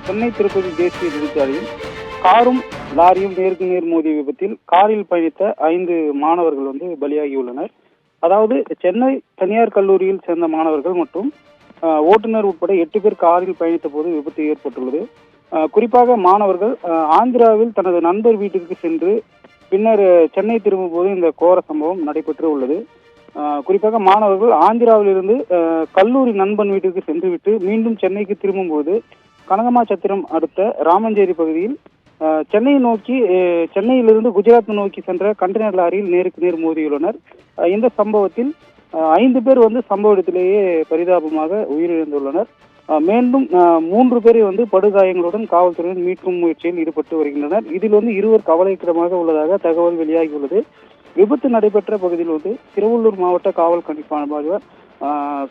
சென்னை திருப்பதி தேசிய நெடுஞ்சாலையில் காரும் லாரியும் நேருக்கு நேர் மோதிய விபத்தில் காரில் பயணித்த 5 மாணவர்கள் பலியாகியுள்ளனர். அதாவது சென்னை தனியார் கல்லூரியில் சேர்ந்த மாணவர்கள் மற்றும் ஓட்டுநர் உட்பட 8 பேர் காரில் பயணித்த போது விபத்து ஏற்பட்டுள்ளது. குறிப்பாக மாணவர்கள் ஆந்திராவில் தனது நண்பர் வீட்டிற்கு சென்று பின்னர் சென்னை திரும்பும் போது இந்த கோர சம்பவம் நடைபெற்று உள்ளது. குறிப்பாக மாணவர்கள் ஆந்திராவிலிருந்து கல்லூரி நண்பன் வீட்டிற்கு சென்றுவிட்டு மீண்டும் சென்னைக்கு திரும்பும் போது கனகமாச்சத்திரம் அடுத்த ராமஞ்சேரி பகுதியில் சென்னையிலிருந்து குஜராத் நோக்கி சென்ற கண்டெய்னர் லாரியில் நேருக்கு நேர் மோதியுள்ளனர். இந்த சம்பவத்தில் 5 பேர் சம்பவ இடத்திலேயே பரிதாபமாக உயிரிழந்துள்ளனர். மேலும் 3 பேரை படுகாயங்களுடன் காவல்துறையினர் மீட்கும் முயற்சியில் ஈடுபட்டு வருகின்றனர். இதில் 2 கவலைக்கிடமாக உள்ளதாக தகவல் வெளியாகியுள்ளது. விபத்து நடைபெற்ற பகுதியில் திருவள்ளூர் மாவட்ட காவல்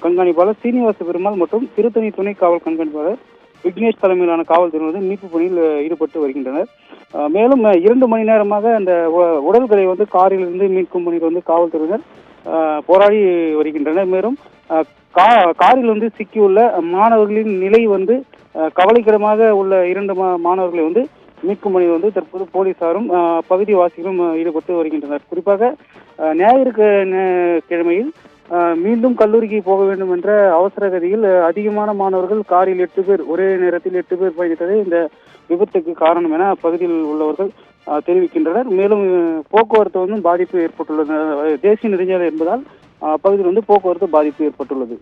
கண்காணிப்பாளர் சீனிவாச பெருமாள் மற்றும் திருத்தணி துணை காவல் கண்காணிப்பாளர் விக்னேஷ் தலைமையிலான காவல்துறையினர் மீட்பு பணியில் ஈடுபட்டு வருகின்றனர். மேலும் 2 மணி நேரமாக அந்த உடல்களை காரில் இருந்து மீட்கும் பணியில் காவல்துறையினர் போராடி வருகின்றனர். மேலும் காரில் சிக்கியுள்ள மாணவர்களின் நிலை கவலைக்கிடமாக உள்ள 2 மாணவர்களை மீட்கும் பணியில் தற்போது போலீசாரும் பகுதிவாசிகளும் ஈடுபட்டு வருகின்றனர். குறிப்பாக ஞாயிறு கிழமையில் மீண்டும் கல்லூரிக்கு போக வேண்டும் என்ற அவசர கதியில் அதிகமான மாணவர்கள் காரில் 8 பேர் ஒரே நேரத்தில் 8 பேர் பயணித்ததே இந்த விபத்துக்கு காரணம் என அப்பகுதியில் உள்ளவர்கள் தெரிவிக்கின்றனர். மேலும் போக்குவரத்து பாதிப்பு ஏற்பட்டுள்ளது. தேசிய நெடுஞ்சாலை என்பதால் அப்பகுதியில் போக்குவரத்து பாதிப்பு ஏற்பட்டுள்ளது.